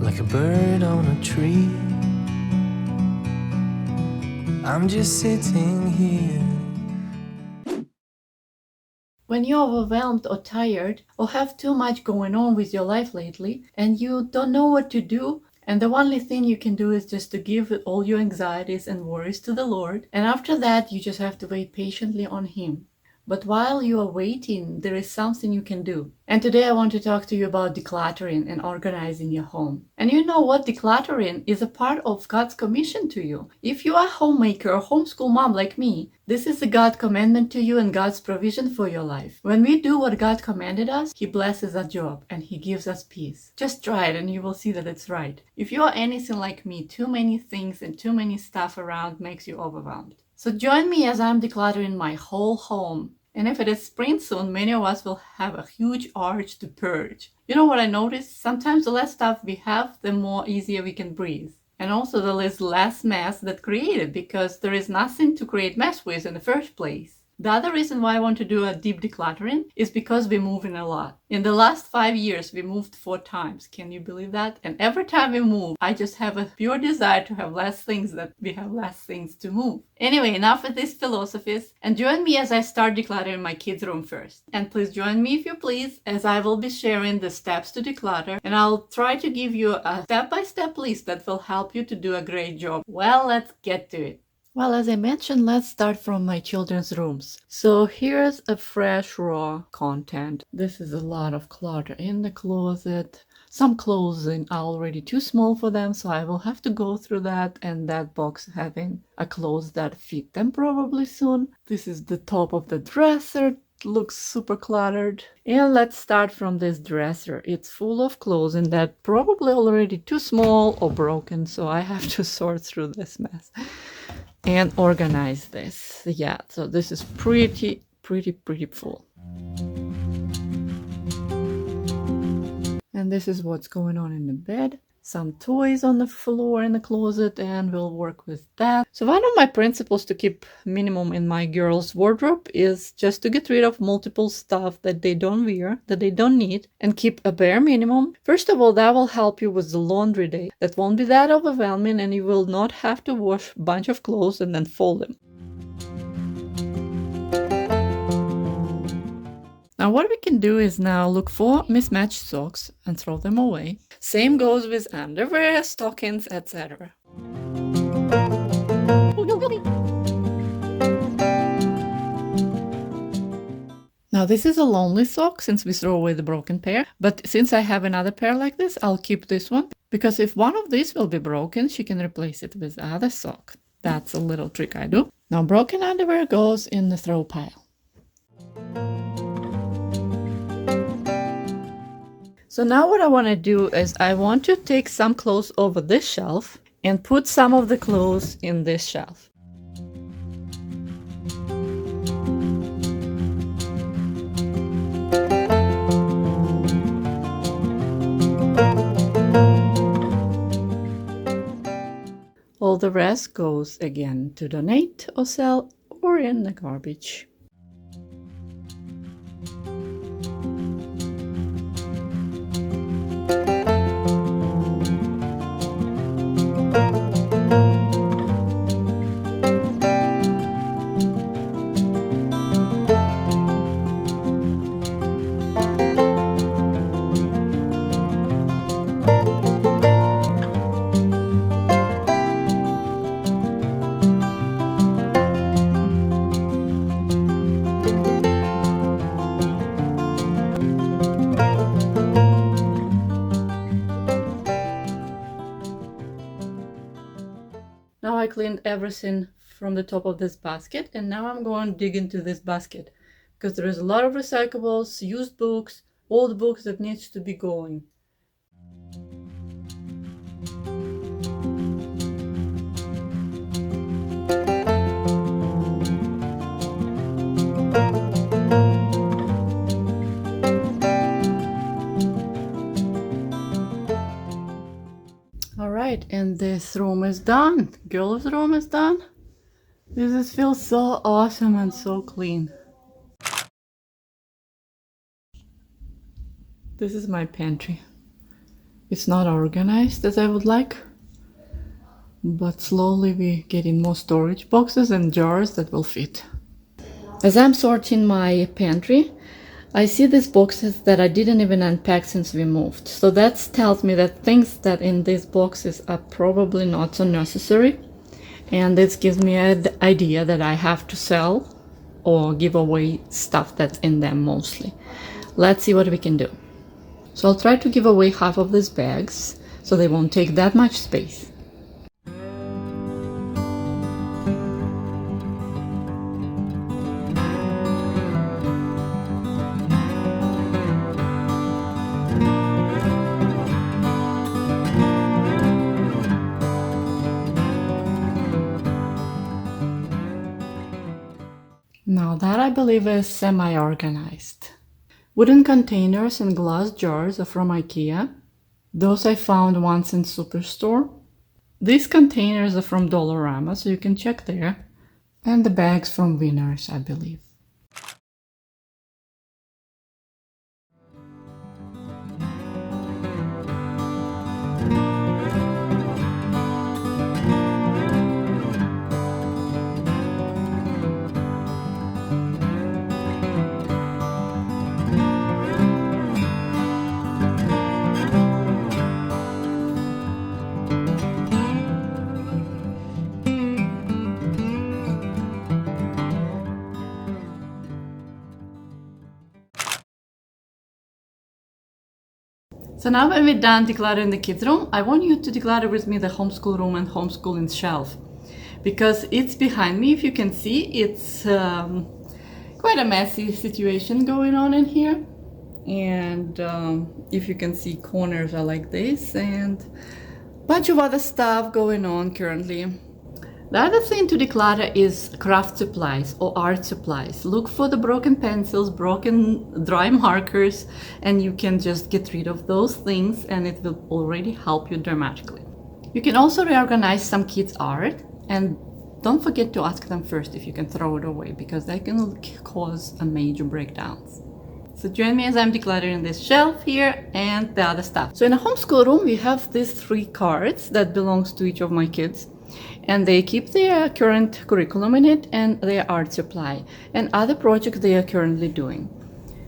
like a bird on a tree. I'm just sitting here. When you're overwhelmed or tired or have too much going on with your life lately and you don't know what to do, and the only thing you can do is just to give all your anxieties and worries to the Lord, and after that you just have to wait patiently on Him. But while you are waiting, there is something you can do. And today I want to talk to you about decluttering and organizing your home. And you know what? Decluttering is a part of God's commission to you. If you are a homemaker or homeschool mom like me, this is a God commandment to you and God's provision for your life. When we do what God commanded us, He blesses our job and He gives us peace. Just try it and you will see that it's right. If you are anything like me, too many things and too many stuff around makes you overwhelmed. So join me as I'm decluttering my whole home. And if it is spring soon, many of us will have a huge urge to purge. You know what I noticed? Sometimes the less stuff we have, the more easier we can breathe. And also there is less mess that created because there is nothing to create mess with in the first place. The other reason why I want to do a deep decluttering is because we're moving a lot. In the last 5 years, we moved 4 times. Can you believe that? And every time we move, I just have a pure desire to have less things that we have less things to move. Anyway, enough with these philosophies and join me as I start decluttering my kids' room first. And please join me if you please, as I will be sharing the steps to declutter and I'll try to give you a step-by-step list that will help you to do a great job. Well, let's get to it. Well, as I mentioned, let's start from my children's rooms. So here's a fresh raw content. This is a lot of clutter in the closet. Some clothes are already too small for them, so I will have to go through that, and that box having a clothes that fit them probably soon. This is the top of the dresser. Looks super cluttered. And let's start from this dresser. It's full of clothes and that probably already too small or broken, so I have to sort through this mess and organize this. Yeah, so this is pretty full. And this is what's going on in the bed. Some toys on the floor in the closet, and we'll work with that. So one of my principles to keep minimum in my girls' wardrobe is just to get rid of multiple stuff that they don't wear, that they don't need, and keep a bare minimum. First of all, that will help you with the laundry day. That won't be that overwhelming, and you will not have to wash a bunch of clothes and then fold them. Now what we can do is now look for mismatched socks and throw them away. Same goes with underwear, stockings, etc. Now this is a lonely sock since we throw away the broken pair, but since I have another pair like this, I'll keep this one because if one of these will be broken, she can replace it with the other sock. That's a little trick I do. Now broken underwear goes in the throw pile. So now what I want to do is I want to take some clothes over this shelf and put some of the clothes in this shelf. All the rest goes again to donate or sell or in the garbage. Now I cleaned everything from the top of this basket, and now I'm going to dig into this basket because there is a lot of recyclables, used books, old books that needs to be going. Alright, and this room is done. Girls' room is done. This feels so awesome and so clean. This is my pantry. It's not organized as I would like, but slowly we get in more storage boxes and jars that will fit. As I'm sorting my pantry, I see these boxes that I didn't even unpack since we moved. So that tells me that things that in these boxes are probably not so necessary. And this gives me an idea that I have to sell or give away stuff that's in them mostly. Let's see what we can do. So I'll try to give away half of these bags so they won't take that much space. Now that I believe is semi-organized. Wooden containers and glass jars are from IKEA. Those I found once in Superstore. These containers are from Dollarama, so you can check there. And the bags from Winners, I believe. So now when we're done decluttering the kids' room, I want you to declutter with me the homeschool room and homeschooling shelf. Because it's behind me, if you can see, it's quite a messy situation going on in here. And if you can see, corners are like this and a bunch of other stuff going on currently. The other thing to declutter is craft supplies or art supplies. Look for the broken pencils, broken dry markers, and you can just get rid of those things and it will already help you dramatically. You can also reorganize some kids' art, and don't forget to ask them first if you can throw it away, because that can cause a major breakdowns. So join me as I'm decluttering this shelf here and the other stuff. So in a homeschool room, we have these 3 cards that belongs to each of my kids. And they keep their current curriculum in it and their art supply and other projects they are currently doing.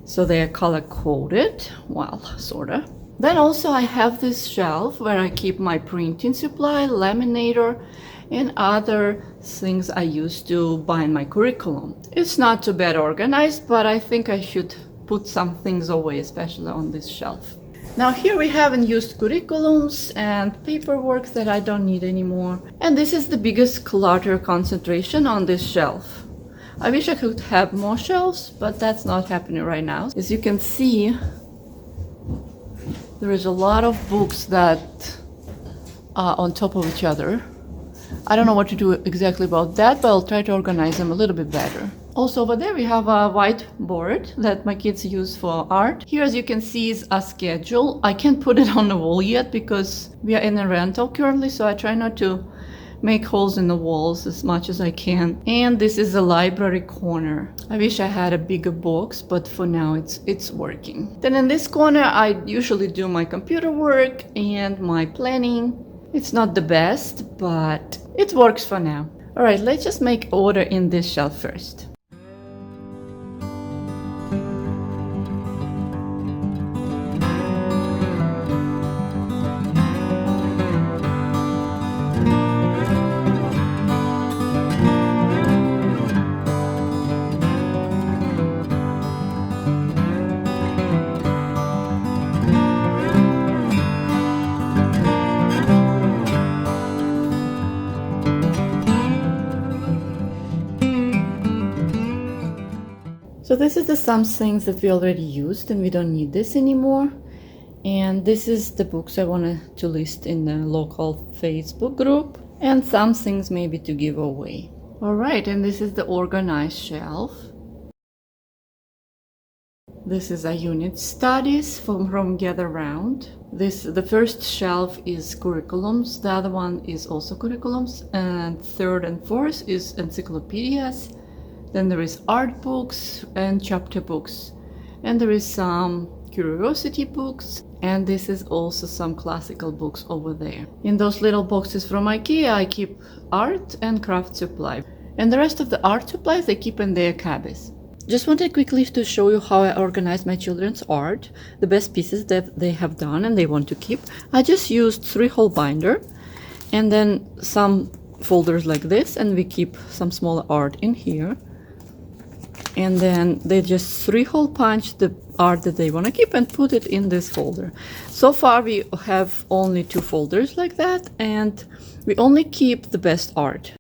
So they are color coded, well, sorta. Then also I have this shelf where I keep my printing supply, laminator, and other things I use to bind my curriculum. It's not too bad organized, but I think I should put some things away, especially on this shelf. Now here we have unused curriculums and paperwork that I don't need anymore. And this is the biggest clutter concentration on this shelf. I wish I could have more shelves, but that's not happening right now. As you can see, there is a lot of books that are on top of each other. I don't know what to do exactly about that, but I'll try to organize them a little bit better. Also over there we have a whiteboard that my kids use for art. Here, as you can see, is a schedule. I can't put it on the wall yet because we are in a rental currently, so I try not to make holes in the walls as much as I can. And this is a library corner. I wish I had a bigger box, but for now it's working. Then in this corner I usually do my computer work and my planning. It's not the best, but it works for now. All right, let's just make order in this shelf first. So this is some things that we already used and we don't need this anymore. And this is the books I wanted to list in the local Facebook group, and some things maybe to give away. All right, and this is the organized shelf. This is a unit studies from Gather Round. The first shelf is curriculums, the other one is also curriculums, and third and fourth is encyclopedias. Then there is art books and chapter books, and there is some curiosity books, and this is also some classical books over there. In those little boxes from IKEA, I keep art and craft supply. And the rest of the art supplies I keep in their cabins. Just wanted quickly to show you how I organize my children's art, the best pieces that they have done and they want to keep. I just used 3-hole binder and then some folders like this, and we keep some smaller art in here. And then they just 3-hole punch the art that they want to keep and put it in this folder. So far we have only 2 folders like that, and we only keep the best art.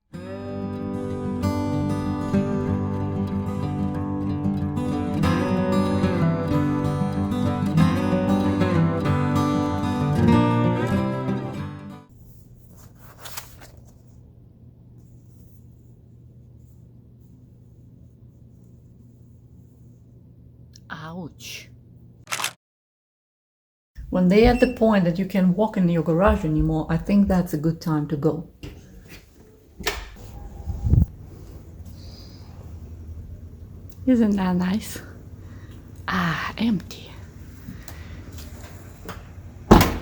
Ouch. When they're at the point that you can walk in your garage anymore, I think that's a good time to go. Isn't that nice? Ah, empty.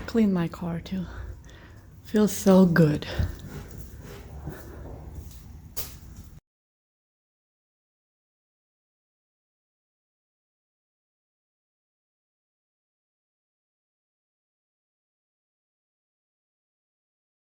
Clean my car too. Feels so good.